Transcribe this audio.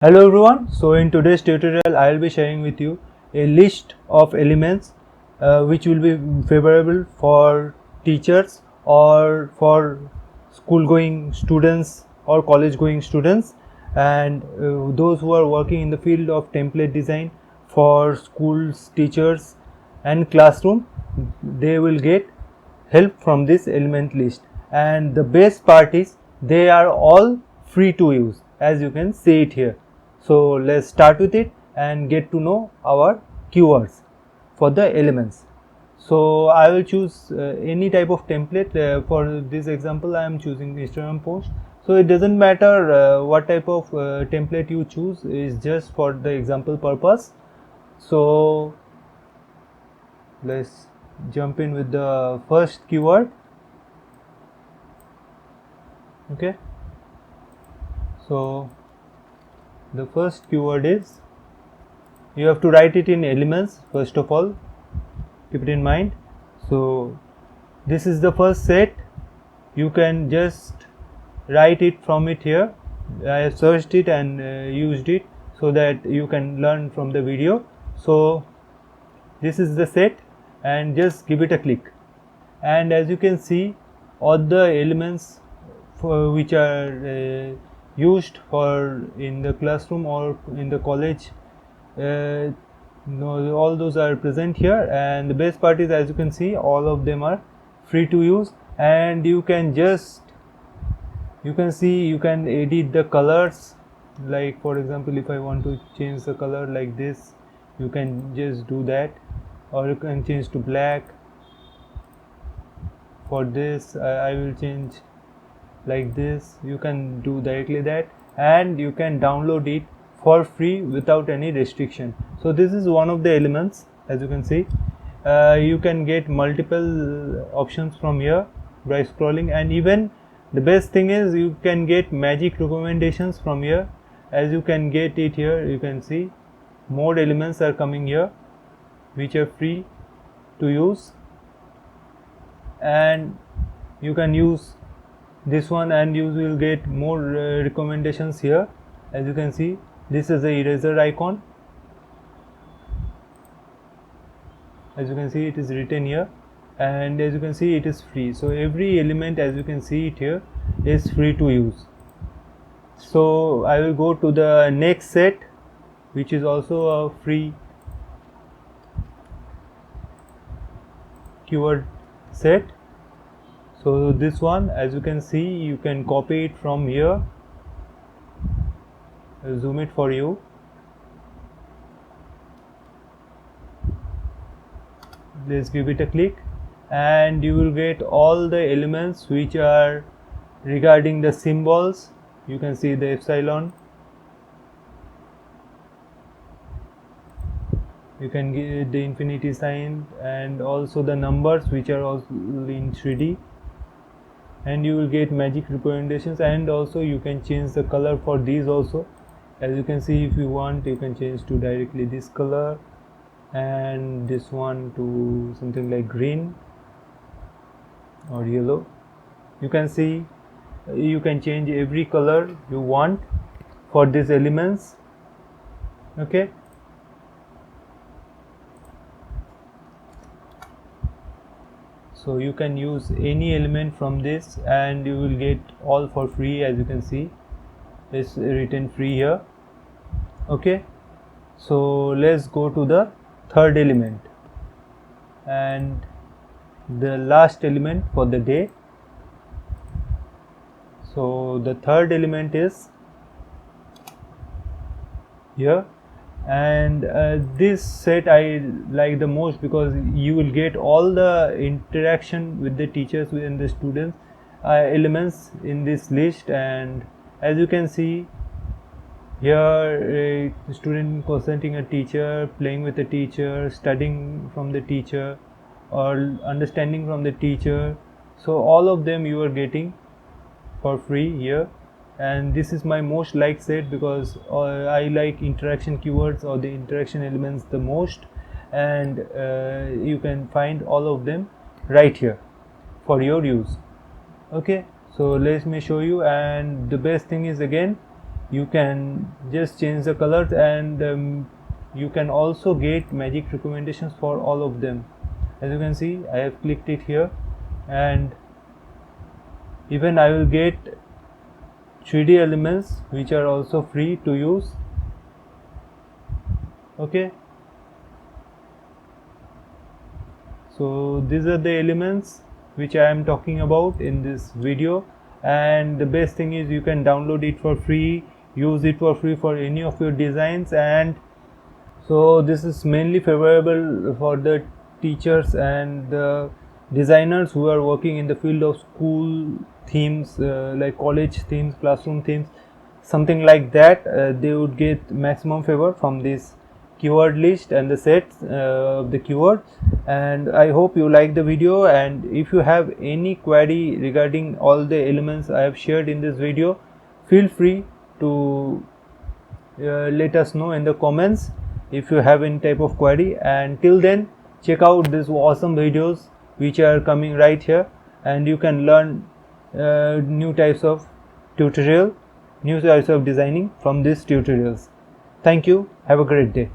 Hello everyone, so in today's tutorial I will be sharing with you a list of elements which will be favorable for teachers or for school going students or college going students and those who are working in the field of template design for schools, teachers and classroom. They will get help from this element list, and the best part is they are all free to use, as you can see it here. So let's start with it and get to know our keywords for the elements. So I will choose any type of template. For this example I am choosing Instagram post, so it doesn't matter what type of template you choose, is just for the example purpose. So let's jump in with the first keyword. Okay, so the first keyword is, you have to write it in elements first of all, keep it in mind. So this is the first set, you can just write it from it here. I have searched it and used it so that you can learn from the video. So this is the set and just give it a click, and as you can see all the elements for which are used for in the classroom or in the college, no, all those are present here. And the best part is, as you can see, all of them are free to use, and you can see you can edit the colors. Like for example, if I want to change the color like this, you can just do that, or you can change to black. For this I will change like this, you can do directly that, and you can download it for free without any restriction. So this is one of the elements. As you can see, you can get multiple options from here by scrolling, and even the best thing is you can get magic recommendations from here. As you can get it here, you can see more elements are coming here which are free to use, and you can use this one and you will get more recommendations here. As you can see, this is the eraser icon. As you can see, it is written here, and as you can see, it is free. So every element, as you can see it here, is free to use. So I will go to the next set, which is also a free keyword set. So this one, as you can see, you can copy it from here. I'll zoom it for you. Let's give it a click, and you will get all the elements which are regarding the symbols. You can see the epsilon, you can get the infinity sign, and also the numbers which are also in 3D, and you will get magic recommendations, and also you can change the color for these also. As you can see, if you want, you can change to directly this color, and this one to something like green or yellow. You can see you can change every color you want for these elements. Okay, so you can use any element from this and you will get all for free. As you can see, it's written free here. Okay, so let's go to the third element and the last element for the day. So the third element is here, and this set I like the most because you will get all the interaction with the teachers and the students elements in this list. And as you can see here, a student consulting a teacher, playing with a teacher, studying from the teacher, or understanding from the teacher. So all of them you are getting for free here, and this is my most liked set because I like interaction keywords or the interaction elements the most, and you can find all of them right here for your use. Okay, so let me show you. And the best thing is, again, you can just change the colors, and you can also get magic recommendations for all of them. As you can see, I have clicked it here, and even I will get 3D elements which are also free to use. Okay, so these are the elements which I am talking about in this video, and the best thing is you can download it for free, use it for free for any of your designs. And so this is mainly favorable for the teachers and the designers who are working in the field of school themes, like college themes, classroom themes, something like that. They would get maximum favor from this keyword list and the sets of the keyword. And I hope you like the video, and if you have any query regarding all the elements I have shared in this video, feel free to let us know in the comments if you have any type of query. And till then, check out these awesome videos which are coming right here, and you can learn new types of tutorial, new types of designing from these tutorials. Thank you. Have a great day.